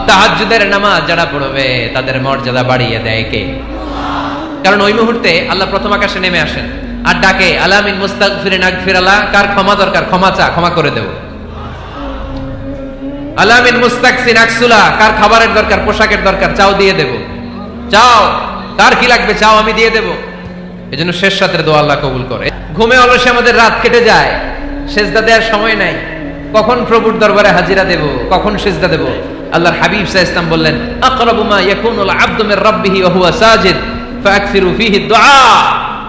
তাহাজ্জুদের নামাজ যারা পড়বে তাদের মর্যাদা বাড়িয়ে দেয় কে? কারণ ওই মুহূর্তে আল্লাহ প্রথম আকাশে নেমে আসেন আর ডাকে, আলা মিন মুস্তাগফিরিন আগফিরালা, কার ক্ষমা দরকার ক্ষমা চা, ক্ষমা করে দেব। আলা মিন মুস্তাকসিন আকসুলা, কার খাবারের দরকার পোশাকের দরকার চাও দিয়ে দেব। চাও, কার কি লাগবে চাও আমি দিয়ে দেব। এজন্য শেষ রাতের দোয়া আল্লাহ কবুল করে। ঘুমে অলসে আমাদের রাত কেটে যায়, সেজদা দেওয়ার সময় নাই। কখন প্রভুর দরবারে হাজিরা দেব, কখন সেজদা দেব? আল্লাহর হাবিব সাল্লাল্লাহু আলাইহি ওয়াসাল্লাম বললেন, আকরাবু মা ইয়াকুনুল আবদু মির রাব্বিহি ওয়া হুয়া সাজিদ ফাআকসিরু ফীহি দুআ।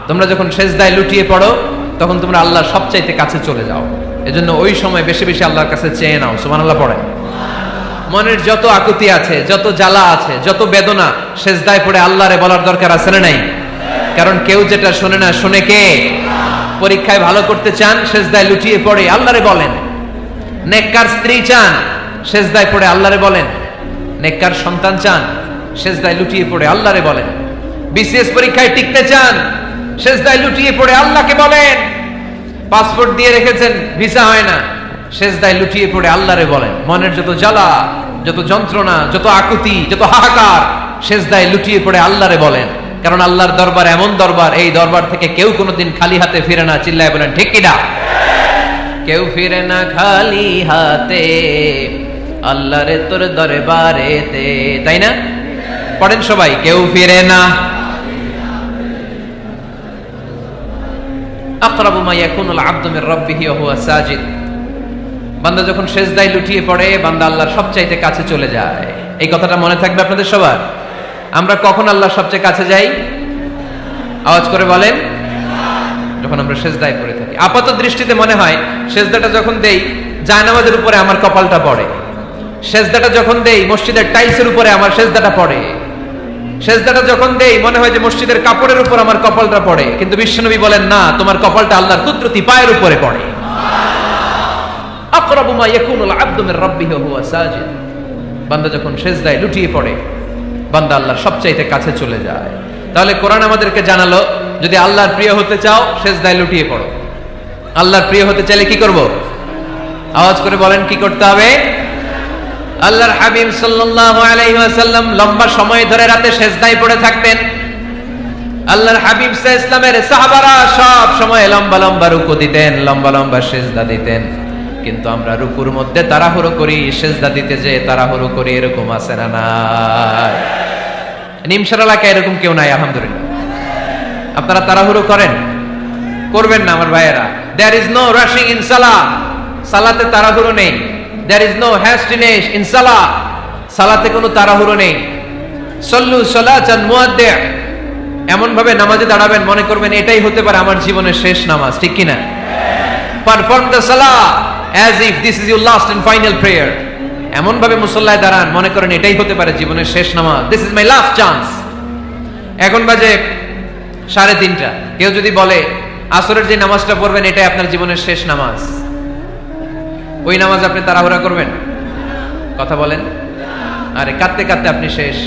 তোমরা যখন সেজদায় লুটিয়ে পড়ো তখন তোমরা আল্লাহর সবচাইতে কাছে চলে যাও। এজন্য ওই সময় বেশি বেশি আল্লাহর কাছে চেয়ে নাও। সুবহানাল্লাহ পড়েন। মনের যত আকুতি আছে, যত জ্বালা আছে, যত বেদনা, সেজদায় পড়ে আল্লাহরে বলার দরকার আছে না নাই? কারণ কেউ যেটা শোনে না, শোনে কে? পরীক্ষায় ভালো করতে চান, সেজদায় লুটিয়ে পড়ে আল্লাহরে বলেন। নেককার স্ত্রী চান, সেজদায় পড়ে আল্লাহরে বলেন। নেককার সন্তান চান, সেজদায় লুটিয়ে পড়ে আল্লাহরে বলেন। বিসিএস পরীক্ষায় টিকতে চান, সেজদায় লুটিয়ে পড়ে আল্লাহকে বলেন। পাসপোর্ট দিয়ে রেখেছেন, ভিসা হয় না, সেজদায় লুটিয়ে পড়ে আল্লাহরে বলেন। মনের যত জ্বালা, যত যন্ত্রণা, যত আকুতি, যত হাহাকার, সেজদায় লুটিয়ে পড়ে আল্লাহরে বলেন। কারণ আল্লাহর দরবার এমন দরবার, এই দরবার থেকে কেউ কোনোদিন খালি হাতে ফিরে না। চিল্লায় বলেন ঠিক কিনা? কেউ ফিরে না খালি হাতে আল্লাহরে তোর দরবারেতে, তাই না? পড়েন সবাই, কেউ ফিরে না। আকরাবু মা ইয়াকুনুল আবদু মির রাব্বিহি ওয়া হুয়া সাজিদ। বান্দা যখন সেজদায় লুটিয়ে পড়ে, বান্দা আল্লাহর সবচাইতে কাছে চলে যায়। এই কথাটা মনে থাকবে আপনাদের সবার। আমরা কখন আল্লাহর সবচেয়ে কাছে যাই? আওয়াজ করে বলেন। যখন আমরা সেজদায় পড়ে থাকি। আপাত দৃষ্টিতে মনে হয় সেজদাটা যখন দেই জায়নামাজের উপরে আমার কপালটা পড়ে, সেজদাটা যখন দেই মসজিদের টাইলসের উপরে আমার সেজদাটা পড়ে, সেজদাটা যখন দেই মনে হয় যে মসজিদের কাপড়ের উপর আমার কপালটা পড়ে। কিন্তু বিশ্বনবী বলেন না, তোমার কপালটা আল্লাহর কুদরতি পায়ের উপরে পড়ে। আকরাবু মা ইয়াকুনুল আবদু মির রাব্বিহি ওয়া হুয়া সাজিদ। বান্দা যখন সেজদায় লুটিয়ে পড়ে, বান্দা আল্লাহর সবচাইতে কাছে চলে যায়। তাহলে কোরআন আমাদেরকে জানালো, যদি আল্লাহর প্রিয় হতে চাও সেজদায় লুটিয়ে পড়ো। আল্লাহর প্রিয় হতে চাইলে কি করব? আওয়াজ করে বলেন কি করতে হবে? আল্লাহর হাবিব সাল্লাল্লাহু আলাইহি ওয়াসাল্লাম লম্বা সময় ধরে রাতে সেজদায় পড়ে থাকতেন। আল্লাহর হাবিব সাল্লাল্লাহু আলাইহি ওয়াসাল্লামের সাহাবারা সব সময় লম্বা লম্বা রুকু দিতেন, লম্বা লম্বা সেজদা দিতেন। কিন্তু আমরা রুকুর মধ্যে তাড়াহুড়ো করি, সেজদা দিতে যে তাড়াহুড়ো করি, এরকম আছে না নাই? নিমসার এলাকায় এরকম কেউ নাই আলহামদুলিল্লাহ। আপনারা তাড়াহুড়ো করেন? করবেন না আমার ভাইয়েরা। There is no rushing in salah. সালাতে তাড়াহুড়ো নেই। There is no hastiness in salah. সালাতে কোনো তাড়াহুড়ো নেই। সল্লু সালাতান মুআদ্দি'। এমন ভাবে নামাজে দাঁড়াবেন মনে করবেন এটাই হতে পারে আমার জীবনের শেষ নামাজ, ঠিক কি না? Perform the salah as if this is your last and final prayer. এমন ভাবে মুসল্লায় দাঁড়ান মনে করেন এটাই হতে পারে জীবনের শেষ নামাজ। This is my last chance. এখন বাজে 3:30। কেউ যদি বলে আসরের যে নামাজটা পড়বেন এটাই আপনার জীবনের শেষ নামাজ, ওই নামাজ আপনি তাড়াহুড়া করবেন? কথা বলেন। আরে কাঁদতে কাঁদতে আপনি শেষ।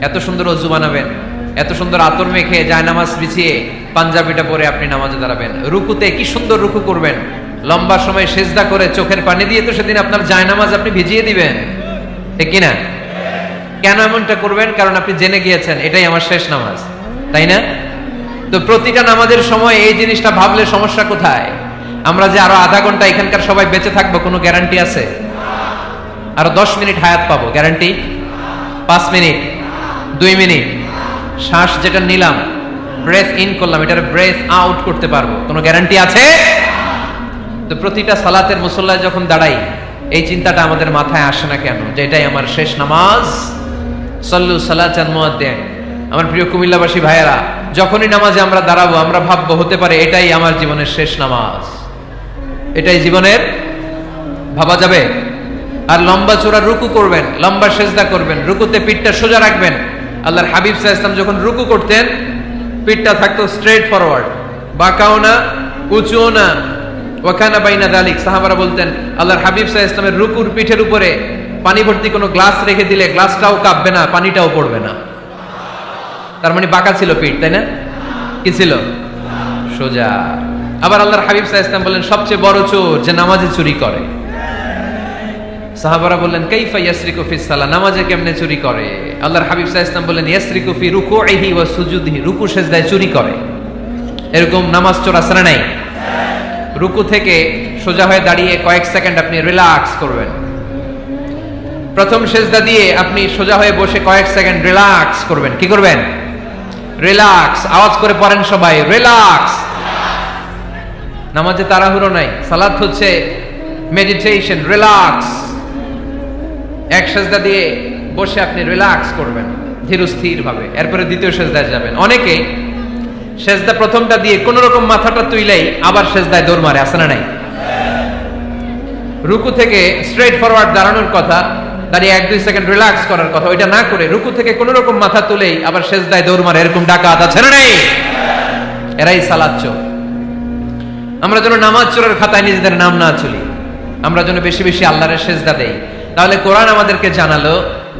এত সুন্দর ওযু বানাবেন, এত সুন্দর আতর মেখে জায়নামাজ বিছিয়ে পাঞ্জাবিটা পরে আপনি নামাজে দাঁড়াবেন। রুকুতে কি সুন্দর রুকু করবেন, লম্বা সময় সেজদা করে চোখের পানি দিয়ে তো সেদিন আপনার জায়নামাজ আপনি ভিজিয়ে দিবেন, ঠিক কিনা? কেন এমনটা করবেন? কারণ আপনি জেনে গিয়েছেন এটাই আমার শেষ নামাজ, তাই না? তো প্রতিটা নামাজের সময় এই জিনিসটা ভাবলে সমস্যা কোথায়? আমরা যে আরো আধা ঘন্টা এখানকার সবাই বেঁচে থাকবো কোনো গ্যারান্টি আছে? আরো 10 মিনিট হায়াত পাবো, গ্যারান্টি? 5 মিনিট, 2 মিনিট, শ্বাস যেটা নিলাম, ব্রেথ ইন করলাম, এটার ব্রেথ আউট করতে পারবো, কোনো গ্যারান্টি আছে? তো প্রতিটা সালাতের মুসল্লায় যখন দাঁড়াই এই চিন্তাটা আমাদের মাথায় আসে না কেন যে এটাই আমার শেষ নামাজ? সল্লু সালাতান মুআদ্দি'। আমার প্রিয় কুমিল্লাবাসী ভাইয়েরা, যখনই নামাজে আমরা দাঁড়াবো আমরা ভাববো হতে পারে এটাই আমার জীবনের শেষ নামাজ, এটাই জীবনের। ভাবা যাবে? আর লম্বা চূড়া রুকু করবেন, লম্বা সেজদা করবেন, রুকুতে পিঠটা সোজা রাখবেন। আল্লাহর হাবিব সাল্লাল্লাহু আলাইহি ওয়াসাল্লাম যখন রুকু করতেন পিঠটা থাকতো স্ট্রেট ফরওয়ার্ড, বাঁকাও না উঁচুও না, ওয়া কানা বাইনা যালিক। সাহাবারা বলতেন আল্লাহর হাবিব সাল্লাল্লাহু আলাইহি ওয়াসাল্লামের রুকুর পিঠের উপরে পানি ভর্তি কোনো গ্লাস রেখে দিলে গ্লাসটাও কাঁপবে না, পানিটাও পড়বে না। তার মানে বাঁকা ছিল পিঠ, তাই না? কি ছিল? সোজা। আবার আল্লাহর হাবিব সাল্লাল্লাহু আলাইহি ওয়াসাল্লাম বলেন সবচেয়ে বড় চোর যে নামাজে চুরি করে। সাহাবারা বললেন কাইফা ইয়াসরিকু ফিস সালাহ, নামাজে কেমনে চুরি করে? আল্লাহর হাবিব সাল্লাল্লাহু আলাইহি ওয়াসাল্লাম বললেন ইয়াসরিকু ফি রুকুইহি ওয়া সুজুদিহি, রুকু সেজদায় চুরি করে। এরকম নামাজ চোর আছে না নাই? রুকু থেকে সোজা হয়ে দাঁড়িয়ে কয়েক সেকেন্ড আপনি রিল্যাক্স করবেন। প্রথম সেজদা দিয়ে আপনি সোজা হয়ে বসে কয়েক সেকেন্ড রিল্যাক্স করবেন। কি করবেন? রিল্যাক্স। আওয়াজ করে পড়েন সবাই, রিল্যাক্স। নামাজে তাড়াহুড়ো নাই, সালাত হচ্ছে মেডিটেশন, রিল্যাক্স। এক সেজদা দিয়ে বসে আপনি রিল্যাক্স করবেন ধীর স্থির ভাবে, এরপরে দ্বিতীয় সেজদায় যাবেন। অনেকে সেজদা প্রথমটা দিয়ে কোন রকম মাথাটা তুইলেই আবার সেজদায় দৌড় মারে, আছে না নাই? রুকু থেকে স্ট্রেট ফরওয়ার্ড দাঁড়ানোর কথা, দাঁড়িয়ে 1-2 সেকেন্ড রিল্যাক্স করার কথা, ওইটা না করে রুকু থেকে কোন রকম মাথা তুলেই আবার সেজদায় দৌড় মারে, এরকম ডাকাত আছে না নাই? এরাই সালাত চোর। আমরা যেন নামাজ চোরের খাতায় নিজেদের নাম না চলি, আমরা যেন বেশি বেশি আল্লাহর সেজদা দেই। তাহলে কোরআন আমাদেরকে জানালো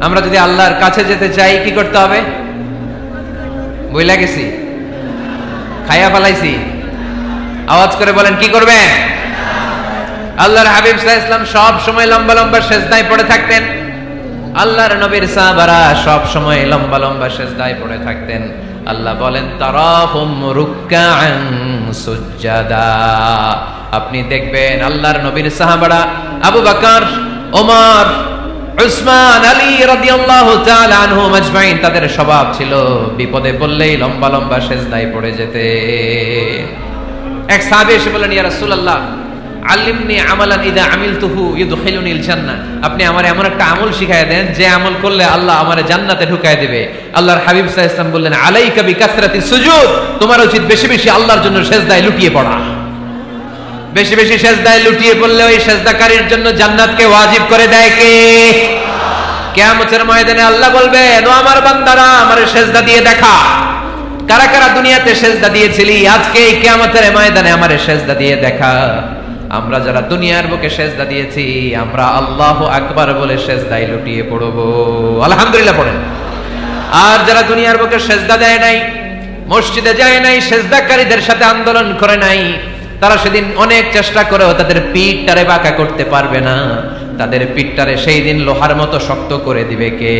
আমরা যদি আল্লাহর কাছে যেতে চাই কি করতে হবে? বইলা গেছি? খাইয়া ফেলাইছি? আওয়াজ করে বলেন কি করবেন? আল্লাহর হাবিব সাল্লাল্লাহু আলাইহি ওয়াসাল্লাম সব সময় লম্বা লম্বা সেজদায় পড়ে থাকতেন। আল্লাহর নবীর সাহাবারা সব সময় লম্বা লম্বা সেজদায় পড়ে থাকতেন। আল্লাহ বলেন তারাহুম রুকআন সুজদা, আপনি দেখবেন আল্লাহর নবীর সাহাবারা আবু বকর, ওমর, উসমান, আলী রাদিয়াল্লাহু তাআলা আনহুম আজমাইন, তাদের স্বভাব ছিল বিপদে পড়লেই লম্বা লম্বা সেজদায় পড়ে যেতে। এক সাহাবী এসে বললেন ইয়া রাসূলুল্লাহ আল্লিমনি আমালান ইযা আমিলতুহু ইউদখিলুনিল জান্নাহ, আপনি আমারে এমন একটা আমল শিখায় দেন যে আমল করলে আল্লাহ আমারে জান্নাতে ঢুকায় দিবে। আল্লাহর হাবিব সাল্লাল্লাহু আলাইহি ওয়াসাল্লাম বললেন আলাইকা বিকাসরাতিস সুজুদ, তোমার উচিত বেশি বেশি আল্লাহর জন্য সেজদায় লুটিয়ে পড়া। বেশি বেশি সেজদায় লুটিয়ে পড়লে ওই সেজদাকারীর জন্য জান্নাতকে ওয়াজিব করে দেয় কে? কিয়ামতের ময়দানে আল্লাহ বলবেন ও আমার বান্দারা আমারে সেজদা দিয়ে দেখা। কারা কারা দুনিয়াতে সেজদা দিয়েছিলি, আজকে এই কিয়ামতের ময়দানে আমারে সেজদা দিয়ে দেখা। আমরা যারা দুনিয়ার বুকে সেজদা দিয়েছি আমরা আল্লাহু আকবার বলে সেজদায় লুটিয়ে পড়বো, আলহামদুলিল্লাহ পড়েন। আর যারা দুনিয়ার বুকে সেজদা দেয় নাই, মসজিদে যায় নাই, সেজদাকারীদের সাথে আন্দোলন করে নাই, তারা সেদিন অনেক চেষ্টা করেও তাদের পিঠটারে বাঁকা করতে পারবে না। তাদের পিঠটারে সেই দিন লোহার মতো শক্ত করে দিবে কে?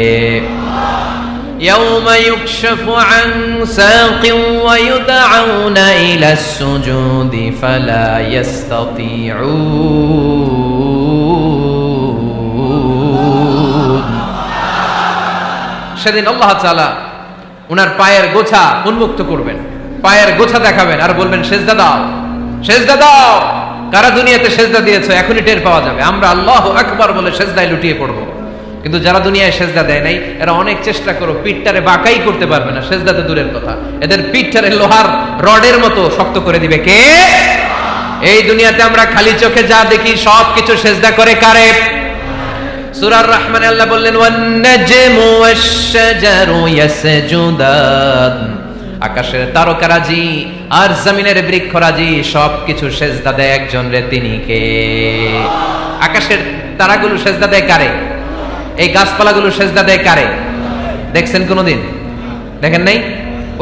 ইয়াউমা ইউকশাফু আন সাকিন ওয়া ইউদআউনা ইলাস সুজুদি ফালা ইস্তাতিউন। সেদিন আল্লাহ তাআলা ওনার পায়ের গোছা উন্মুক্ত করবেন, পায়ের গোছা দেখাবেন আর বলবেন সেজদা দাও, সেজদা দাও। কারা দুনিয়াতে সেজদা দিয়েছো এখনই টের পাওয়া যাবে। আমরা আল্লাহু আকবার বলে সেজদায় লুটিয়ে পড়বো, কিন্তু যারা দুনিয়ায় সেজদা দেয় নাই এরা অনেক চেষ্টা করো পিঠটারে বাঁকাই করতে পারবে না, সেজদাতে দূরের কথা, এদের পিঠটারে লোহার রডের মতো শক্ত করে দিবে কে? এই দুনিয়াতে আমরা খালি চোখে যা দেখি সব কিছু সেজদা করে কারে? সূরা আর-রহমানে আল্লাহ বললেন ওয়ান নাজমু ওয়াশ-শাজারু ইয়াসজুদান, আকাশের তারকারাজি আর জমিনের বৃক্ষরাজি সবকিছু সেজদা দেয় একজন রে, তিনি কে? আকাশের তারাগুলো সেজদা দেয় কারে? এই গাছপালাগুলো সেজদা দেয় কারে? দেখছেন কোনদিন? দেখেন নাই?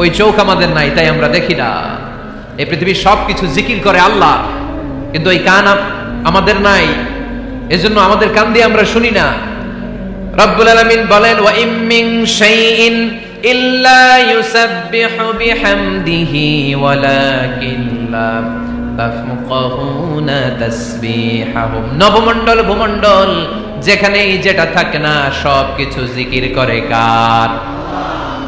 ওই চোখ আমাদের নাই তাই আমরা দেখি না। এই পৃথিবীর সবকিছু জিকির করে আল্লাহ, কিন্তু ওই কান আমাদের নাই, এজন্য আমাদের কান দিয়ে আমরা শুনি না। রব্বুল আলামিন বলেন ওয়া ইম মিন শাইইন ইল্লা ইউসাব্বিহু বিহামদিহি ওয়ালাকিন লা তাফকাহুনা তাসবিহাহুম। নবমণ্ডল ভূমণ্ডল যেখানেই যেটা থাকে না সবকিছু জিকির করে কার?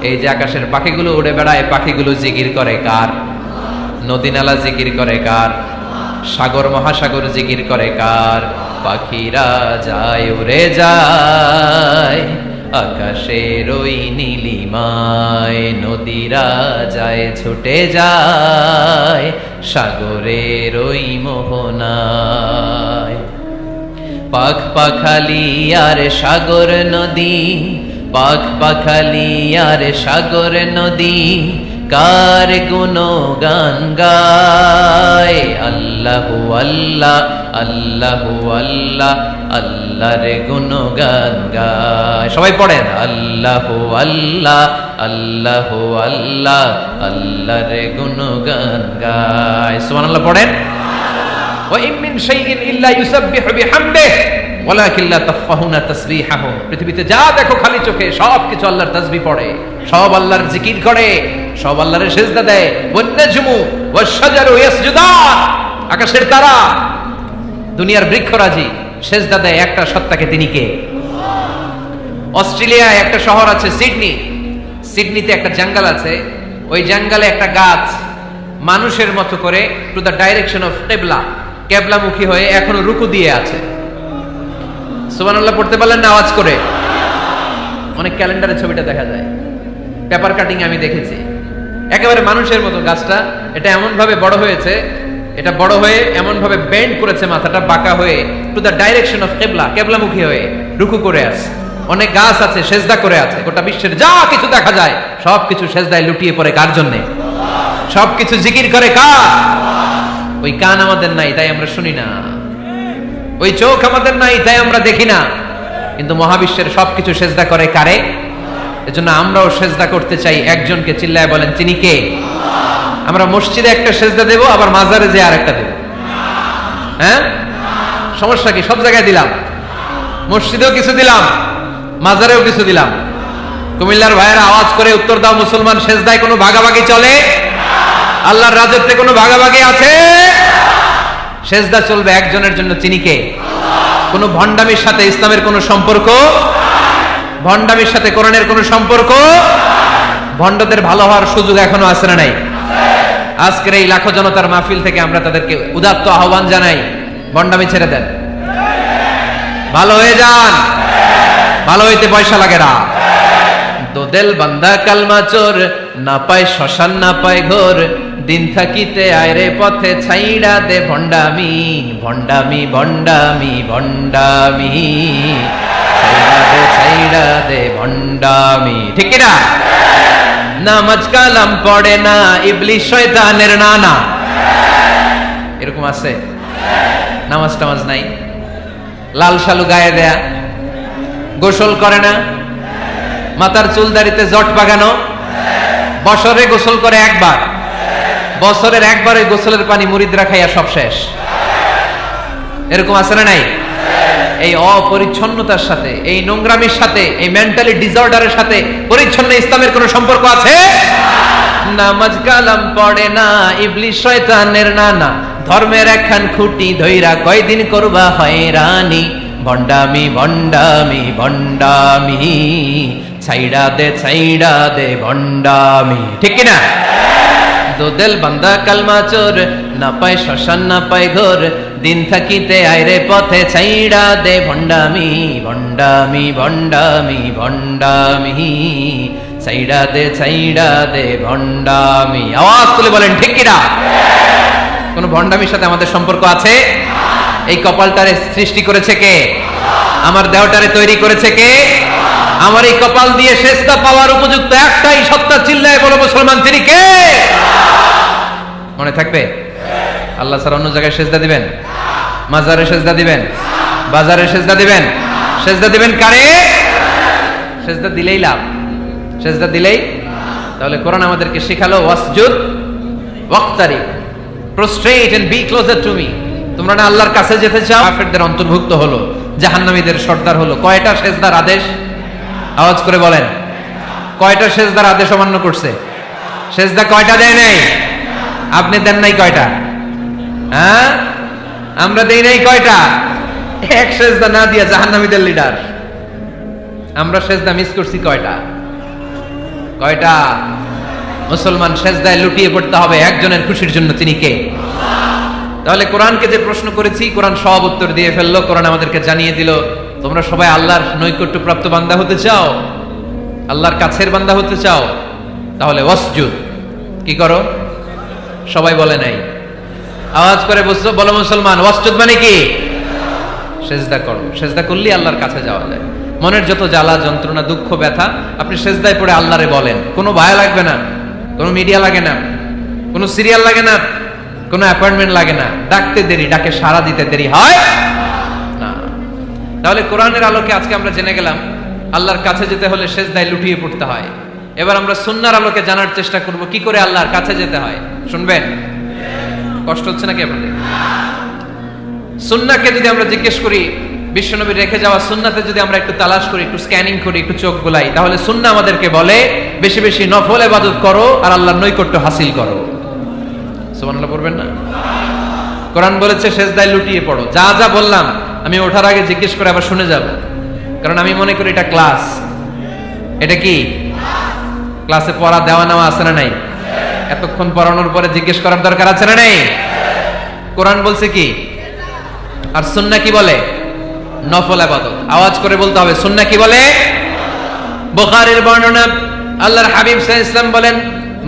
এই যে আকাশের পাখিগুলো উড়ে বেড়ায়, পাখিগুলো জিকির করে কার? নদী নালা জিকির করে কার? সাগর মহাসাগর জিকির করে কার? পাখিরা যায় উড়ে যায় আকাশের ওই নীলিমায়, নদীরা যায় ছুটে যায় সাগরের ওই মোহনায়। পাখ পাখালি আর সাগর নদী, পাখ পাখালি আর সাগর নদী কার গুণগান গায়? আল্লাহু আল্লাহ আল্লাহু আল্লাহ আল্লাহর গুণগান গায়। সবাই পড়েন আল্লাহু আল্লাহ আল্লাহু আল্লাহ আল্লাহর গুণগান গায়। সুবহানাল্লাহ পড়েন। ওয়া ইম মিন শাইইন ইল্লা ইউসাব্বিহু বিহামদিহি, ওয়ালাকিন লা তাফকাহুনা তাসবিহাহুম, পৃথিবীতে যা দেখো খালি চোখে সব কিছু আল্লাহর তাসবিহ পড়ে, সব আল্লাহর জিকির করে, সব আল্লাহর সিজদা দেয়। ওয়ান নাজমু ওয়াশ শাজারু ইয়াসজুদান, আকাশের তারা, দুনিয়ার বৃক্ষরাজি সিজদা দেয় একটা সত্তাকে, তিনি কে? অস্ট্রেলিয়ায় একটা শহর আছে সিডনি, সিডনিতে একটা জঙ্গল আছে, ওই জঙ্গলে একটা গাছ মানুষের মতো করে টু দ্য ডাইরেকশন অফ কিবলা, কিবলামুখী হয়ে এখনো রুকু দিয়ে আছে। সুবহানাল্লাহ পড়তে পারলেন না আওয়াজ করে? অনেক ক্যালেন্ডারে ছবিটা দেখা যায়, পেপার কাটিং আমি দেখেছি, একেবারে মানুষের মতো গাছটা। এটা এমন ভাবে বড় হয়েছে, এটা বড় হয়ে এমন ভাবে বেন্ড করেছে, মাথাটা বাঁকা হয়ে টু দ্য ডাইরেকশন অফ কিবলা, কিবলামুখী হয়ে রুকু করে আছে। অনেক গাছ আছে সেজদা করে আছে। গোটা বিশ্বের যা কিছু দেখা যায় সবকিছু সেজদায় লুটিয়ে পড়ে কার জন্য? সবকিছু জিকির করে কার? ওই কান আমাদের নাই তাই আমরা শুনি না, ওই চোখ আমাদের নাই তাই আমরা দেখি না, কিন্তু মহাবিশ্বের সবকিছু সেজদা করে কারে? এজন্য আমরাও সেজদা করতে চাই একজনকে। চিল্লায় বলেন তিনি কে? আমরা মসজিদে একটা সেজদা দেব, আবার মাজারে যে আরেকটা দেব। হ্যাঁ, সমস্যা কি? সব জায়গায় দিলাম, মসজিদেও কিছু দিলাম, মাজারেও কিছু দিলাম। কুমিল্লার ভাইয়েরা আওয়াজ করে উত্তর দাও, মুসলমান সেজদায় কোনো ভাগাভাগি চলে? আল্লাহর রাজত্বে কোনো ভাগাভাগি আছে? সেজদা চলবে একজনের জন্য, তিনি কে? কোনো ভণ্ডামির সাথে ইসলামের কোনো সম্পর্ক, ভণ্ডামির সাথে কোরআনের কোনো সম্পর্ক। ভণ্ডদের ভালো হওয়ার সুযোগ এখনো আছে না নাই? আজকের এই লাখো জনতার মাহফিল থেকে আমরা তাদেরকে উদাত্ত আহ্বান জানাই, ভণ্ডামি ছেড়ে দেন, ভালো হয়ে যান। ভালো হইতে পয়সা লাগে না। দোদেল বান্দা কালমা চোর, না পায় শ্মশান না পায় ঘোর, দিন থাকিতে আয়রে পথে ছাইড়া দে ভণ্ডামি, ভণ্ডামি ভণ্ডামি ভণ্ডামি, ছাইড়া দে ছাইড়া দে ভণ্ডামি। ঠিক কি না? নামাজ কালাম পড়ে না, ইবলিশ শয়তানের নানা। এরকম আছে? নামাজ টামাজ নাই, লাল শালু গায়ে দেয়া, গোসল করে না, মাথার চুল দাড়িতে জট বাগানো, বছরে গোসল করে একবার, বছরের একবারে গোসলের পানি মুরিদরা খাইয়া সব শেষ। এরকম আছে না নাই? এই অপরিচ্ছন্নতার সাথে, এই নোংরামির সাথে, এই মেন্টালি ডিসঅর্ডারের সাথে পরিচ্ছন্ন ইসলামের কোন সম্পর্ক আছে? নামাজ কালাম পড়ে না, ইবলিশ শয়তানের নানা, ধর্মের একখান খুঁটি ধইরা কয়দিন করবা হয়রানি, ভণ্ডামি ভণ্ডামি ভণ্ডামি, ছাইড়া দে ভণ্ডামি। ঠিক কিনা? দোদেল বান্দা কালমা চোর, না পায় শ্মশান না পায় ঘোর, দিন থাকিতে আইরে পথে ছাইড়া দে ভণ্ডামি, ভণ্ডামি ভণ্ডামি ভণ্ডামি, ছাইড়া দে ভণ্ডামি। আওয়াজ তুলে বলেন ঠিক কিনা? কোন ভণ্ডামির সাথে আমাদের সম্পর্ক আছে? এই কপালটারে সৃষ্টি করেছে কে? আমার দেহটারে তৈরি করেছে কে? আমার এই কপাল দিয়ে সেজদা পাওয়ার উপযুক্ত একটাই সত্তা, চিল্লায় বলো মুসলমান, তিনি কে? মনে থাকবে? আল্লাহ ছাড়া অন্য জায়গায় সেজদা দিবেন? মাজারে সেজদা দিবেন? বাজারে সেজদা দিবেন? সেজদা দিবেন কারে? সেজদা দিলেই লাভ, সেজদা দিলেই। তাহলে কোরআন আমাদেরকে শেখালো ওয়াসজুদ ওয়াক্তারিব, prostrate and be closer to me. তোমরা না আল্লাহর কাছে যেতে চাও? কাফেরদের অন্তর্ভুক্ত হলো, জাহান্নামীদের সর্দার হলো। কয়টা সেজদার আদেশ? আওয়াজ করে বলেন, কয়টা সেজদার আদেশ অমান্য করছে? সেজদা কয়টা দেয় নাই? আপনি দেন নাই কয়টা? হ্যাঁ, আমরা দেই নাই কয়টা? এক সেজদা না দিয়া জাহান্নামীদের লিডার। আমরা সেজদা মিস করছি কয়টা? কয়টা? মুসলমান সেজদায় লুটিয়ে পড়তে হবে একজনের খুশির জন্য, তিনি কে? তাহলে কোরআনকে যে প্রশ্ন করেছি, কোরআন সব উত্তর দিয়ে ফেললো। কোরআন আমাদেরকে জানিয়ে দিল, তোমরা সবাই আল্লাহর নৈকট্য প্রাপ্ত বান্দা হতে চাও, আল্লাহর কাছের বান্দা হতে চাও, তাহলে ওয়াসজুদ কি করো? সবাই বলে নাই, আওয়াজ করে বলো মুসলমান, ওয়াসজুদ মানে কি? সেজদা করো। সেজদা করলেই আল্লাহর কাছে যাওয়া যায়। মনের যত জ্বালা যন্ত্রণা দুঃখ ব্যথা আপনি সেজদায় পড়ে আল্লাহরে বলেন। কোনো ভায়া লাগবে না, কোনো মিডিয়া লাগে না, কোনো সিরিয়াল লাগে না, কোনো অ্যাপয়েন্টমেন্ট লাগে না, ডাকতে দেরি, ডাকে সাড়া দিতে দেরি হয় না। তাহলে কোরআনের আলোকে আজকে আমরা জেনে গেলাম আল্লাহর কাছে যেতে হলে সেজদায় লুটিয়ে পড়তে হয়। এবার আমরা সুন্নাহর আলোকে জানার চেষ্টা করব কি করে আল্লাহর কাছে যেতে হয়। শুনবেন? কষ্ট হচ্ছে নাকি আপনাদের? সুন্নাহকে যদি আমরা জিজ্ঞেস করি বিশ্বনবী রেখে যাওয়া সুন্নাতে যদি আমরা একটু তালাশ করি, একটু স্ক্যানিং করি, একটু চোখ গোলাই, তাহলে সুন্নাহ আমাদেরকে বলে বেশি বেশি নফল ইবাদত করো আর আল্লাহর নৈকট্য হাসিল করো। সুবহানাল্লাহ পড়বেন না? কোরআন বলেছে সেজদায় লুটিয়ে পড়ো। যা যা বললাম আমি ওঠার আগে জিজ্ঞেস করে আবার শুনে যাব, কারণ আমি মনে করি এটা ক্লাস। এটা কি ক্লাসে পড়া দেওয়া নেওয়া আছে না নাই? এতক্ষণ পড়ানোর পরে জিজ্ঞেস করার দরকার আছে না নাই? কোরআন বলছে কি আর সুন্নাহ কি বলে? নফল ইবাদত। আওয়াজ করে বলতে হবে সুন্নাহ কি বলে? বুখারীর বর্ণনা, আল্লাহর হাবিব সাল্লাল্লাহু আলাইহি ওয়াসাল্লাম বলেন,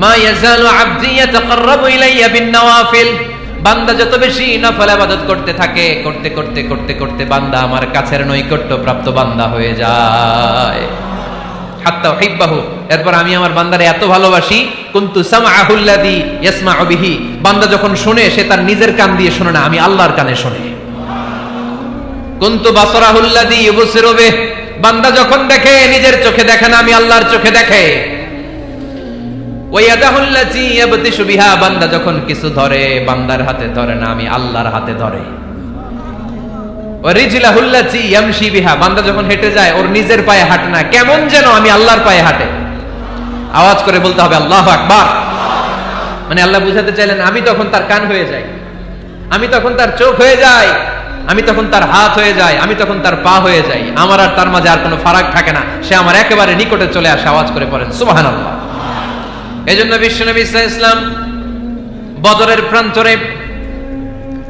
মা ইয়াজালু আবদি ইয়াতাকাররাবু ইলাইয়া বিন নওয়াফিল, বান্দা যত বেশি নফল ইবাদত করতে থাকে, করতে করতে করতে করতে বান্দা আমার কাছের নৈকট্য প্রাপ্ত বান্দা হয়ে যায়। হাত্তা উহিব্বাহু, এরপর আমি আমার বান্দারে এত ভালোবাসি, কুনতু সামআহুল্লাযী ইয়াসমাউ বিহি, বান্দা যখন শুনে সে তার নিজের কান দিয়ে শুনে না, আমি আল্লাহর কানে শুনে। কুনতু বাসরাহুল্লাযী ইউবসিরু বিহি, বান্দা যখন দেখে নিজের চোখে দেখে না, আমি আল্লাহর চোখে দেখে। ওয়া ইয়াদাহুল্লাযী ইয়াবতিশু বিহা, বান্দা যখন কিছু ধরে বান্দার হাতে ধরে না, আমি আল্লাহর হাতে ধরে। ওয়া রিজলাহুল্লাযী ইয়ামশি বিহা, বান্দা যখন হেঁটে যায় ওর নিজের পায়ে হাঁটে না, কেমন যেন আমি আল্লাহর পায়ে হাঁটে। আওয়াজ করে বলতে হবে আল্লাহু আকবার। মানে আল্লাহ বুঝাতে চাইলেন আমি তখন তার কান হয়ে যাই, আমি তখন তার চোখ হয়ে যাই, আমি তখন তার হাত হয়ে যাই, আমি তখন তার পা হয়ে যাই, আমার আর তার মাঝে আর কোনো ফারাক থাকে না, সে আমার একেবারে নিকটে চলে আসে। আওয়াজ করে পড়েন সুবহানাল্লাহ। এজন্য বিশ্বনবী সাল্লাল্লাহু আলাইহি ওয়াসাল্লাম বদরের প্রান্তরে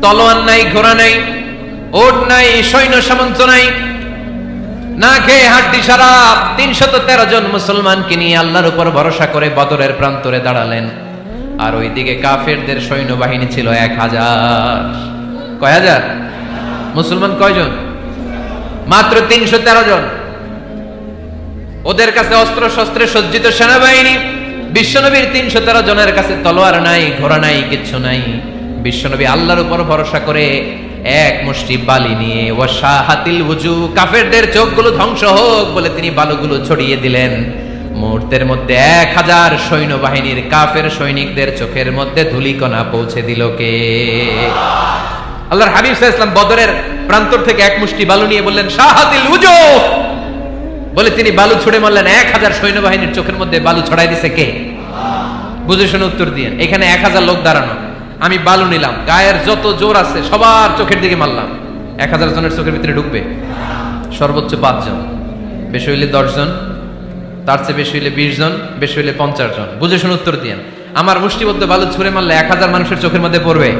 তলোয়ার নাই, ঘোড়া নাই, ওট নাই, সৈন্য সামন্ত নাই, না খেয়ে হাড্ডি সারা 313 জন মুসলমানকে নিয়ে আল্লাহর উপর ভরসা করে বদরের প্রান্তরে দাঁড়ালেন। আর ওইদিকে কাফেরদের সৈন্যবাহিনী ছিল 1000। কয় হাজার? মুসলমান কয়জন? মাত্র 313 জন। ওদের কাছে অস্ত্র শস্ত্রে সজ্জিত সেনাবাহিনী, বিশ্বনবীর 313 জনের কাছে তলোয়ার নাই, ঘোড়া নাই, কিচ্ছু নাই। বিশ্বনবী আল্লাহর উপর ভরসা করে এক মুষ্টি বালি নিয়ে, ওয়াশাহাতিল ওযু, কাফেরদের চোখগুলো ধ্বংস হোক বলে তিনি বালুগুলো ছড়িয়ে দিলেন। মুহূর্তের মধ্যে 1000 সৈন্যবাহিনীর কাফের সৈনিকদের চোখের মধ্যে ধূলিকণা পৌঁছে দিল কে? আল্লাহর হাবিব সাল্লাল্লাহু আলাইহি ওয়াসাল্লাম বদরের প্রান্তর থেকে এক মুষ্টি বালু নিয়ে বললেন শাহাতিল ওযু বলে তিনি বালু ছুড়ে মারলেন। 1000 সৈন্যবাহিনীর চোখের মধ্যে বালু ছড়াই দিছে কে? বুঝে শুনে উত্তর দিয়েন। এখানে 1000 লোক দাঁড়ানো, আমি বালু নিলাম, গায়ের যত জোর আছে সবার চোখের দিকে মারলাম। 1000 জনের চোখের ভিতরে ঢুকবে? সর্বোচ্চ 5 জন, বেশি হইলে 10 জন, তার চেয়ে বেশি হইলে 20 জন, বেশি হইলে 50 জন। বুঝে শুনে উত্তর দিয়েন। আমার মুষ্টিবদ্ধ বালু ছুঁড়ে মারলে 1000 মানুষের চোখের মধ্যে পড়বে?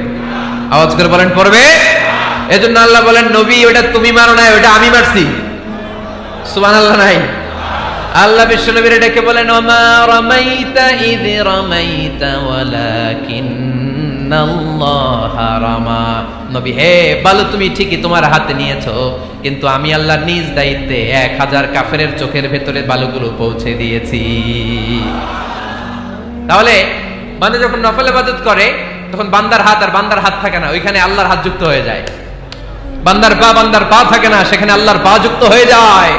আওয়াজ করে বলেন পড়বে। এজন্য আল্লাহ বলেন নবী ওটা তুমি মারো না, ওটা আমি মারছি। সুবহানাল্লাহ নাই? আল্লাহ বিশ্বনবীর ডেকে বলেন ওমা রামাইতা ইয রামাইতা ওয়ালাকিন্নাল্লাহা রামা। নবী হে, বালু তুমি ঠিকই তোমার হাতে নিয়েছো, কিন্তু আমি আল্লাহ নিজ দায়িত্বে 1000 কাফেরের চোখের ভেতরে বালুগুলো পৌঁছে দিয়েছি। তাহলে বান্দা যখন নফল ইবাদত করে তখন বান্দার হাত আর বান্দার হাত থাকে না, ওইখানে আল্লাহর হাত যুক্ত হয়ে যায়। বান্দার পা থাকে না, সেখানে আল্লাহর পা যুক্ত হয়ে যায়।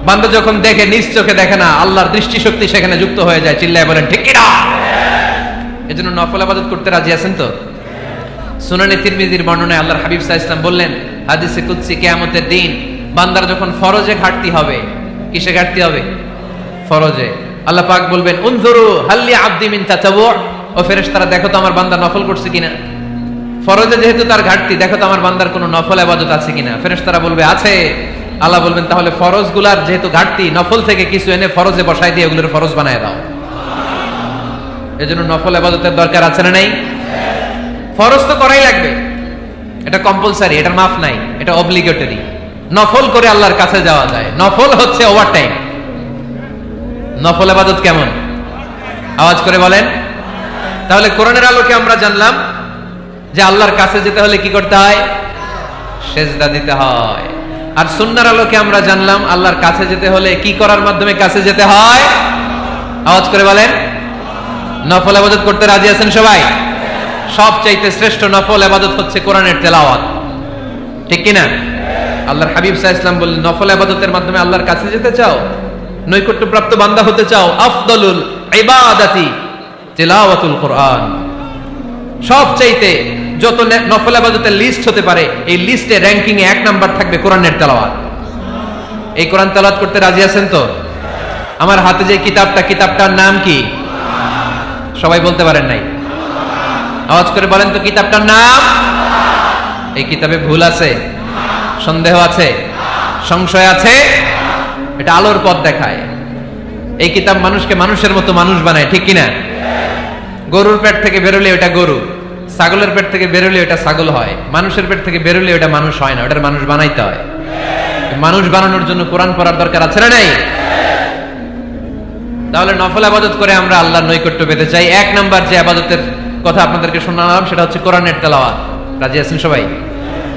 বান্দা যখন দেখে নিজ চোখে দেখে না, আল্লাহর দৃষ্টিশক্তি সেখানে যুক্ত হয়ে যায়। চিল্লায় বলেন ঠিক কি না? এজন্য নফল ইবাদত করতে রাজি আছেন তো? সুনানে তিরমিজির বর্ণনায় আল্লাহর হাবিব সাল্লাল্লাহু আলাইহি ওয়াসাল্লাম বললেন, হাদিসে কুদসি, কিয়ামতের দিন বান্দার যখন ফরজে ঘাটতি হবে, কিসে ঘাটতি হবে? ফরজে। আল্লাহ পাক বলবেন উনজুরু হাল্লি আবদি মিন তাতাবু, ও ফেরেশতারা দেখো তো আমার বান্দা নফল করছে কিনা। ফরজে যেহেতু তার ঘাটতি, দেখো তো আমার বান্দার কোনো নফল ইবাদত আছে কিনা। ফেরেশতারা বলবে আছে। আল্লাহ বলবেন তাহলে ফরজগুলার যেহেতু ঘাটতি, নফল থেকে কিছু এনে ফরজে বসাই দিয়ে ওগুলোর ফরজ বানায় দাও। এজন্য নফল ইবাদতের দরকার আছে না নাই? ফরজ তো করাই লাগবে, এটা কম্পালসারি, এটার মাফ নাই, এটা অব্লিগেটরি। নফল করে আল্লাহর কাছে যাওয়া যায়, নফল হচ্ছে ওভারটাইম। নফল ইবাদত কেমন? আওয়াজ করে বলেন। তাহলে কোরআনের আলোকে আমরা জানলাম যে আল্লাহর কাছে যেতে হলে কি করতে হয়? সেজদা দিতে হয়। আর সুন্নাহর আলোকে আমরা জানলাম আল্লাহর কাছে যেতে হলে কি করার মাধ্যমে কাছে যেতে হয়? আওয়াজ করে বলেন। নফল ইবাদত করতে রাজি আছেন সবাই? সবচাইতে শ্রেষ্ঠ নফল ইবাদত হচ্ছে কোরআনের তেলাওয়াত, ঠিক কি না? আল্লাহর হাবিব সাল্লাল্লাহু আলাইহি ওয়াসাল্লাম বললেন নফল ইবাদতের মাধ্যমে আল্লাহর কাছে যেতে চাও, নৈকট্যপ্রাপ্ত বান্দা হতে চাও, আফদলুল ইবাদাতি তিলাওয়াতুল কোরআন। সবচাইতে যত নফল ইবাদতের লিস্ট হতে পারে, এই লিস্টে র্যাঙ্কিং এ 1 নাম্বার থাকবে কোরআনের তেলাওয়াত। এই কোরআন তেলাওয়াত করতে রাজি আছেন তো? আমার হাতে যে কিতাবটার নাম কি? সবাই বলতে পারেন নাই? আওয়াজ করে বলেন তো, কিতাবটার নাম? এই কিতাবে ভুল আছে? সন্দেহ আছে? সংশয় আছে? এটা আলোর পথ দেখায়। এই কিতাব মানুষকে মানুষের মতো মানুষ বানায়, ঠিক কিনা? গরুর পেট থেকে বেরোলে ওটা গরু, ছাগলের পেট থেকে বেরোলে ওটা ছাগল হয়, মানুষের পেট থেকে বেরোলে ওটা মানুষ হয় না, ওটার মানুষ বানাইতে হয়। মানুষ বানানোর জন্য কোরআন পড়ার দরকার আছে না নাই? তাহলে নফল ইবাদত করে আমরা আল্লাহর নৈকট্য পেতে চাই। 1 নাম্বার যে ইবাদতের কথা আপনাদেরকে শোনালাম সেটা হচ্ছে কোরআনের তেলাওয়াত। রাজি আছেন সবাই?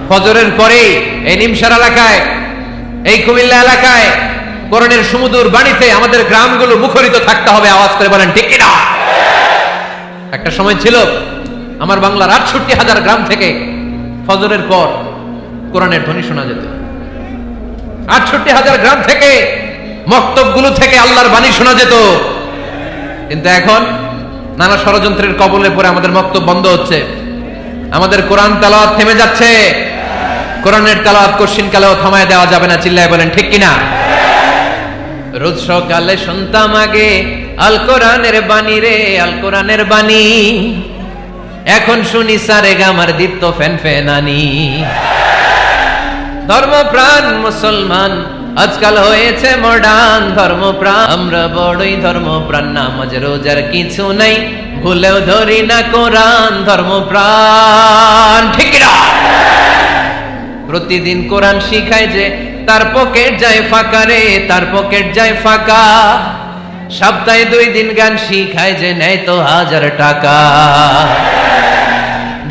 ফজরের পরে এই নিমসার এলাকায়, এই কুমিল্লা এলাকায় কোরআনের সুমধুর বাণীতে আমাদের গ্রামগুলো মুখরিত থাকতে হবে। আওয়াজ করে বলেন ঠিক কিনা? একটা সময় ছিল আমার বাংলার 68,000 গ্রাম থেকে ফজরের পর কোরআনের ধ্বনি শোনা যেত। 68,000 গ্রাম থেকে, মক্তবগুলো থেকে আল্লাহর বাণী শোনা যেত। কিন্তু এখন নানা ষড়যন্ত্রের কবলে পড়ে আমাদের মক্তব বন্ধ হচ্ছে, আমাদের কোরআন তেলাওয়াত থেমে যাচ্ছে। কোরআনের তেলাওয়াত কশিন কালেও থামায় দেওয়া যাবে না। চিল্লায় বলেন ঠিক কিনা? রোজ সকালে শুনতাম আগে আল কোরআনের বাণী রে, আল কোরআনের বাণী। এখন শুনি সারে গামার দীপ্ত ফ্যান ফ্যানানি। ধর্মপ্রাণ মুসলমান আজকাল হয়েছে মডার্ন, ধর্মপ্রাণ আমরা বড়ই ধর্মপ্রাণ। নামাজ রোজার কিছু নাই, ভুলেও ধরি না কোরআন। ধর্মপ্রাণ ঠিক কিনা? প্রতিদিন কোরআন শিখায় যে তার পকেট যায় ফাঁকা রে, তার পকেট যায় ফাঁকা। সপ্তাহে 2 দিন গান শিখায় যে নেয় তো 1000 টাকা।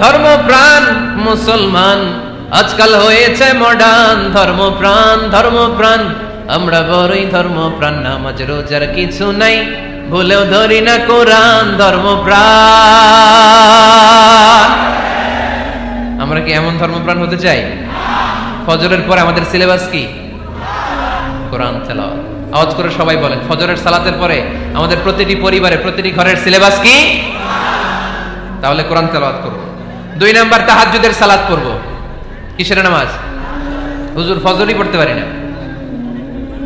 ধর্মপ্রাণ মুসলমান আজকাল হয়েছে মডার্ন, ধর্মপ্রাণ ধর্মপ্রাণ আমরা বড়ই ধর্মপ্রাণ। নামাজ রোজার কিছু নাই, ভুলেও ধরি না কোরআন। ধর্মপ্রাণ। আমরা কি এমন ধর্মপ্রাণ হতে চাই? ফজরের পরে আমাদের সিলেবাস কি? কোরআন তেলাওয়াত। আওয়াজ করে সবাই বলেন, ফজরের সালাতের পরে আমাদের প্রতিটি পরিবারে, প্রতিটি ঘরের সিলেবাস কি? তাহলে কোরআন তেলাওয়াত করব। 2 নাম্বার তাহাজ্জুদের সালাত পড়ব। কিসের নামাজ? হুজুর ফজরই পড়তে পারি না।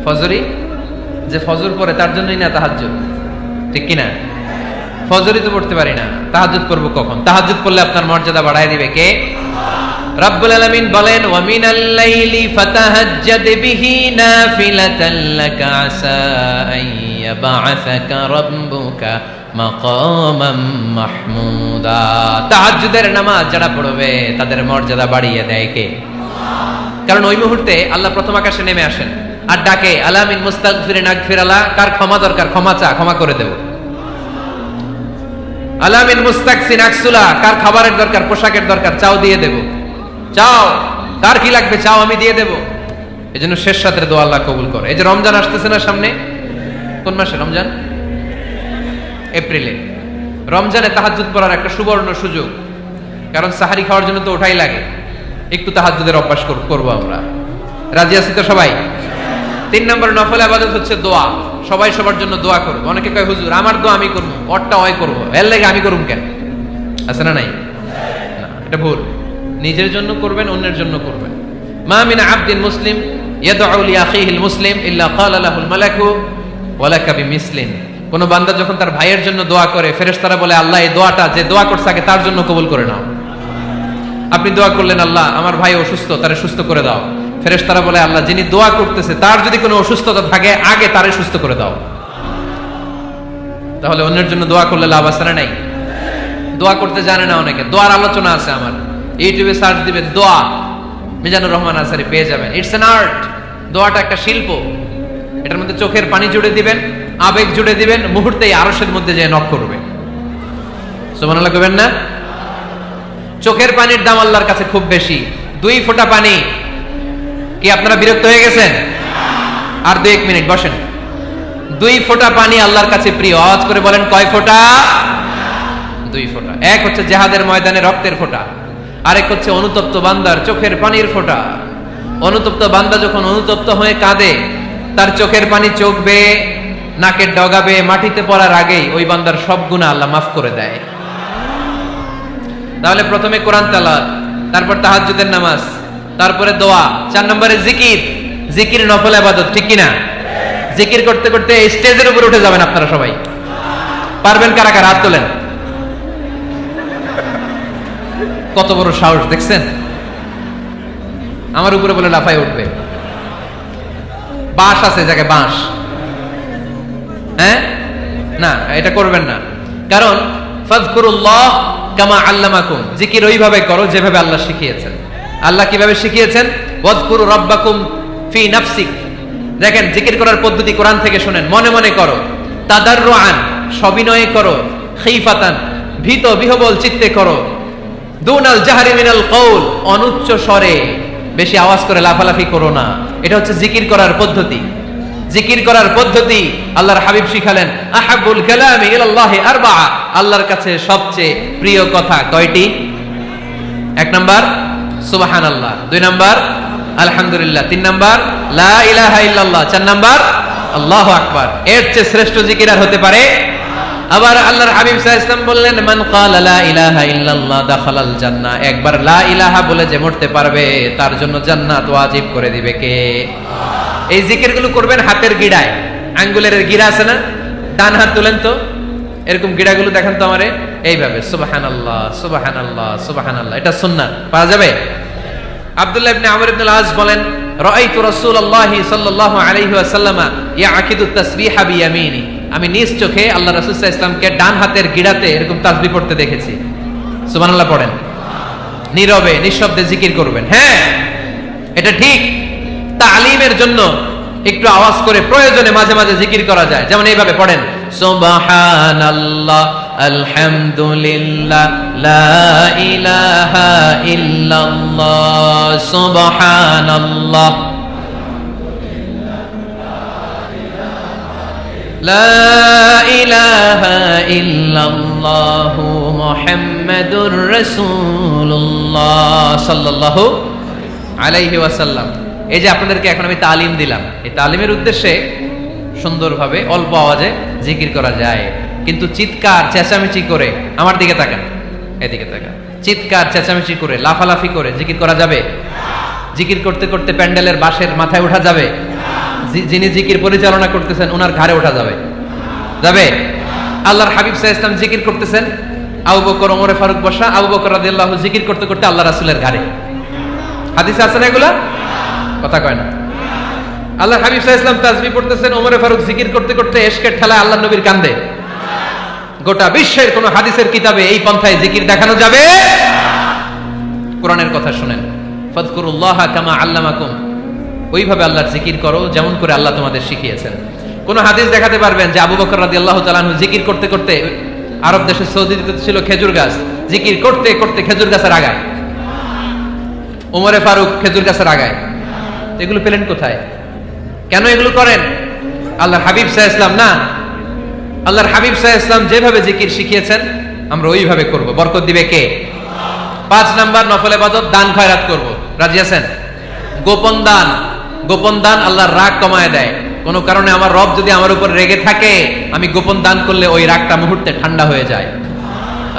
ফজরই যে ফজর পড়ে তার জন্যই না তাহাজ্জুদ, ঠিক কিনা? ফজরই তো পড়তে পারি না, তাহাজ্জুদ করব কখন? তাহাজ্জুদ পড়লে আপনার মর্যাদা বাড়ায় দিবে কে? রব্বুল আলামিন বলেন, ওয়া মিনাল লাইলি ফাতাহাজ্জাদ বিহি নাফিলাতান লাকা আসা আইয়াবা'আসাকা রাব্বুকা মাকামাম মাহমুদা। তাহাজ্জুদের নামাজ যারা পড়বে তাদের মর্যাদা বাড়িয়ে দেয় কে? কারণ ওই মুহূর্তে আল্লাহ প্রথম আকাশে নেমে আসেন আর ডাকে, আলা মিন মুস্তাগফিরিন আগফিরালা। কার ক্ষমা দরকার? ক্ষমা চা, ক্ষমা করে দেব। আলা মিন মুস্তাকসিন আকসুলা। কার খাবারের দরকার, পোশাকের দরকার, চাও দিয়ে দেব। চাও, কার কি লাগবে চাও, আমি দিয়ে দেব। এজন্য শেষ রাতের দোয়া আল্লাহ কবুল করে। এই যে রমজান আসতেছে না সামনে, কোন মাসে রমজান? এপ্রিলে। রমজানে তাহাজ্জুদ পড়ার একটা সুবর্ণ সুযোগ, কারণ সাহারি খাওয়ার জন্য তো ওঠাই লাগে। একটু তাহাজ্জুদের অভ্যাস করবো আমরা। রাজি আছি তো সবাই? 3 নম্বর নফল ইবাদত হচ্ছে দোয়া। সবাই সবার জন্য দোয়া করবে। অনেকে কয় হুজুর আমার দোয়া আমি করবো, ওরটা ওই করবো, এর লাগে আমি করুম কেন? আছে না নাই? না, এটা ভুল। নিজের জন্য করবেন, অন্যের জন্য করবেন। মা মিন আবদিন মুসলিম ইয়াদউ লি আখিহিল মুসলিম ইল্লা ক্বালা লাহুল মালাকু ওয়া লাকা বিমিসলিন। কোন বান্দা যখন তার ভাইয়ের জন্য দোয়া করে, ফেরেশতারা বলে আল্লাহ এই দোয়াটা যে দোয়া করছে আগে তার জন্য কবুল করে নাও। আপনি দোয়া করলেন, আল্লাহ আমার ভাই অসুস্থ, তারে সুস্থ করে দাও। ফেরেশতারা বলে আল্লাহ যিনি দোয়া করতেছে তার যদি কোনো অসুস্থতা থাকে আগে তারে সুস্থ করে দাও। তাহলে অন্যের জন্য দোয়া করলে লাভ আছে না নাই? দোয়া করতে জানে না অনেকে। দোয়ার আলোচনা আছে আমার, ইউটিউবে সার্চ দিবেন দোয়া, মিজানুর রহমান আনসারী পেয়ে যাবেন। It's an art. দোয়াটা একটা শিল্প। এটার মধ্যে চোখের পানি জুড়ে দিবেন, আবেগ জুড়ে দিবেন, মুহূর্তেই আরশের মধ্যে যে নক করবে। সুবহানাল্লাহ কইবেন না? চোখের পানির দাম আল্লাহর কাছে খুব বেশি। 2 ফোঁটা পানি। কি আপনারা বিরক্ত হয়ে গেছেন? আর 2-1 মিনিট বসেন। 2 ফোঁটা পানি আল্লাহর কাছে প্রিয়। আওয়াজ করে বলেন কয় ফোঁটা? 2 ফোঁটা। এক হচ্ছে জিহাদের ময়দানে রক্তের ফোঁটা, আরেক হচ্ছে অনুতপ্ত বান্দার চোখের পানির ফোঁটা। অনুতপ্ত বান্দা যখন অনুতপ্ত হয়ে কাঁদে, তার চোখের পানি চোখ বেয়ে নাকের ডগাবে মাটিতে পড়ার আগেই ওই বান্দার সব গুনাহ আল্লাহ মাফ করে দেয়। তাহলে প্রথমে কোরআন তেলাওয়াত, তারপর তাহাজ্জুদের নামাজ, তারপরে দোয়া, 4 নম্বরে জিকির। জিকির নফল ইবাদত, ঠিক কিনা? জিকির করতে করতে স্টেজের উপরে উঠে যাবেন আপনারা সবাই। পারবেন কারা কারা? হাত তোলেন। কত বড় সাহস দেখছেন? আমার উপরে বলে লাফায় উঠবে। বাঁশ আছে জায়গায়, বাঁশ। হ্যাঁ, না এটা করবেন না, কারণ ফাযকুরুল্লাহ কামা আল্লামাকুম, জিকির ওইভাবে করো যেভাবে আল্লাহ শিখিয়েছেন। আল্লাহ কিভাবে শিখিয়েছেন? ওয়াযকুরু রাব্বাকুম ফি নাফসিক। দেখেন জিকির করার পদ্ধতি কোরআন থেকে শুনেন, মনে মনে করো, তাদাররুআন সবিনয়ে করো, খিফাতান ভীত বিহবল চিত্তে করো, দুনাল জাহরি মিনাল কওল অনুচ্চ স্বরে, বেশি আওয়াজ করে লাফালাফি করো না। এটা হচ্ছে জিকির করার পদ্ধতি। জিকির করার পদ্ধতি আল্লাহর হাবিব শিখালেন, আহাব্বুল কালামি ইলাল্লাহি আরবাআ, আল্লাহর কাছে সবচেয়ে প্রিয় কথা কয়টি? 1 নাম্বার সুবহানাল্লাহ, 2 নাম্বার আলহামদুলিল্লাহ, 3 নাম্বার লা ইলাহা ইল্লাল্লাহ, 4 নাম্বার আল্লাহু আকবার। এর চেয়ে শ্রেষ্ঠ জিকির আর হতে পারে? আবার আল্লাহর হাবিব সাল্লাল্লাহু আলাইহি ওয়াসাল্লাম বললেন, মান ক্বালা লা ইলাহা ইল্লাল্লাহ দাখালাল জান্নাহ, একবার লা ইলাহা বলে যে মরতে পারবে তার জন্য জান্নাত ওয়াজিব করে দিবে কে? এই জিকিরগুলো করবেন হাতের গিড়ায়, আঙ্গুলের গিড়া আছে না, ডান হাত তুলেন তো, এরকম গিড়াগুলো দেখেন তো আমারে, এইভাবে সুবহানাল্লাহ সুবহানাল্লাহ সুবহানাল্লাহ, এটা সুন্নাত, পাওয়া যাবে? আব্দুল্লাহ ইবনে আমর ইবনে আল-আস বলেন, রাআইতু রাসূলুল্লাহি সাল্লাল্লাহু আলাইহি ওয়াসাল্লাম ইয়াকিদু তাসবিহা বিয়ামিনি, আমি নিজ চোখে আল্লাহ রাসূল সাল্লাল্লাহু আলাইহি ওয়াসাল্লামকে ডান হাতের গিড়াতে এরকম তাসবিহ পড়তে দেখেছি। সুবহানাল্লাহ পড়েন, নীরবে নিঃশব্দে জিকির করবেন। হ্যাঁ, এটা ঠিক। তালিমের জন্য একটু আওয়াজ করে প্রয়োজনে মাঝে মাঝে জিকির করা যায়, যেমন এইভাবে পড়েন, সুবহানাল্লাহ আলহামদুলিল্লাহ লা ইলাহা ইল্লাল্লাহ সুবহানাল্লাহ লা ইলাহা ইল্লাল্লাহ মুহাম্মাদুর রাসূলুল্লাহ সাল্লাল্লাহু আলাইহি ওয়াসাল্লাম। এই যে আপনাদেরকে এখন আমি তালিম দিলাম, এই তালিমের উদ্দেশ্যে সুন্দরভাবে অল্প আওয়াজে জিকির করা যায়, কিন্তু চিৎকার চেঁচামেচি করে, আমার দিকে তাকান, এদিকে তাকান, চিৎকার চেঁচামেচি করে লাফালাফি করে জিকির করা যাবে? জিকির করতে করতে প্যান্ডেলের বাঁশের মাথায় ওঠা যাবে? যিনি জিকির পরিচালনা করতেছেন ওনার ঘাড়ে ওঠা যাবে? যাবে? আল্লাহর হাবিব সাল্লাল্লাহু আলাইহি ওয়াসাল্লাম জিকির করতেছেন, আবু বকর ওমর ফারুক বসা, আবু বকর রাদিয়াল্লাহু জিকির করতে করতে আল্লাহ রাসূলের ঘাড়ে। হাদিসে আছে না এগুলা? কথা কয় না। আল্লাহর হাবিব সাল্লাল্লাহু আলাইহি ওয়াসাল্লাম তাসবিহ পড়তেছেন, ওমর ফারুক জিকির করতে করতে ইশকের ঠেলায় আল্লাহর নবীর কাঁধে। গোটা বিশ্বের কোন হাদিসের কিতাবে এই পন্থায় জিকির দেখানো যাবে? কোরআনের কথা শুনেন, ফাযকুরুল্লাহা কামা আল্লামাকুম, ওইভাবে আল্লাহর জিকির করো যেমন করে আল্লাহ তোমাদের শিখিয়েছেন। কোন হাদিস দেখাতে পারবেন যে আবু বকর রাদিয়াল্লাহু তাআলা আনহু জিকির করতে করতে, আরব দেশে সৌদিতে ছিল খেজুর গাছ, জিকির করতে করতে খেজুর গাছের আগায়, ওমরে ফারুক খেজুর গাছের আগায়, এগুলো পেলেন কোথায়? কেন এগুলো করেন? আল্লাহর হাবিব সাল্লাল্লাহু আলাইহি ওয়াসাল্লাম না, আল্লাহর হাবিব সাল্লাল্লাহু আলাইহি ওয়াসাল্লাম যেভাবে জিকির শিখিয়েছেন আমরা ওইভাবে করব। বরকত দিবে কে? 5 নাম্বার নফল ইবাদত, দান খয়রাত করব। রাজি আছেন? গোপন দান, গোপন দান আল্লাহর রাগ কমায় দেয়। কোন কারণে আমার রব যদি আমার উপর রেগে থাকে, আমি গোপন দান করলে ওই রাগটা মুহূর্তে ঠান্ডা হয়ে যায়।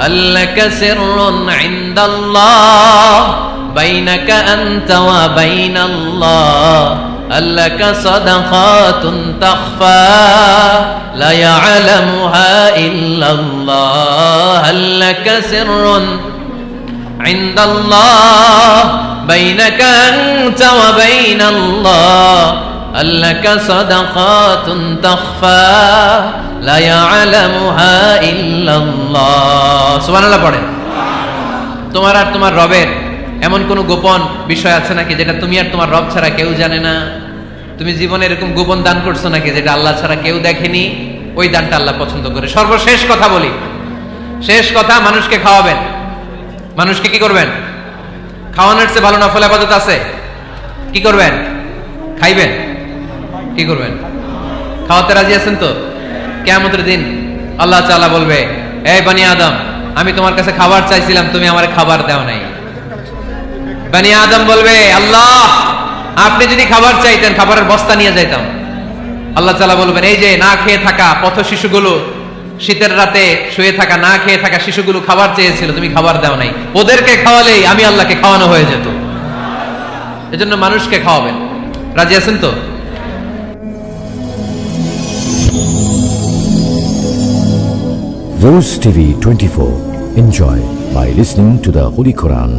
আল্লাকা সিররুন ইনদাল্লাহ বাইনাকা আনতা ওয়া বাইনাল্লাহ, আল্লাকা সাদাকাতুন তাখফা লা ইয়ালামুহা ইল্লাল্লাহ, আল্লাকা সিররুন ইনদাল্লাহ বাইনাকা আনতা ওয়া বাইনাল্লাহ, আল্লাকা সাদাকাতুন তাখফা লা ইয়ালামুহা ইল্লাল্লাহ। সুবহানাল্লাহ পড়েন। তোমার আর তোমার রবের এমন কোন গোপন বিষয় আছে নাকি যেটা তুমি আর তোমার রব ছাড়া কেউ জানে না? তুমি জীবনে এরকম গোপন দান করছো নাকি যেটা আল্লাহ ছাড়া কেউ দেখেনি? ওই দানটা আল্লাহ পছন্দ করে। সর্বশেষ কথা বলি, শেষ কথা, মানুষকে খাওয়াবেন। মানুষকে কি করবেন? খাওয়ানোর চেয়ে ভালো নফল ইবাদত আছে? কি করবেন? খাইবেন। কি করবেন? খাওয়াতে রাজি আছেন তো? কিয়ামতের দিন আল্লাহ তাআলা বলবে, এই বনি আদম, আমি তোমার কাছে খাবার চাইছিলাম, তুমি আমারে খাবার দাও নাই। বনি আদম বলবে, আল্লাহ আপনি যদি খাবার চাইতেন খাবারের বস্তা নিয়ে যাইতাম। আল্লাহ তাআলা বলবেন, এই যে না খেয়ে থাকা পথ শিশুগুলো, শীতের রাতে শুয়ে থাকা না খেয়ে থাকা শিশুগুলো খাবার চেয়েছিল, তুমি খাবার দাও নাই। ওদেরকে খাওয়ালেই আমি আল্লাহকে খাওয়ানো হয়ে যেত। এজন্য মানুষকে খাওয়াবেন। রাজি আছেন তো? Rose TV 24. Enjoy by listening to the Holy Quran.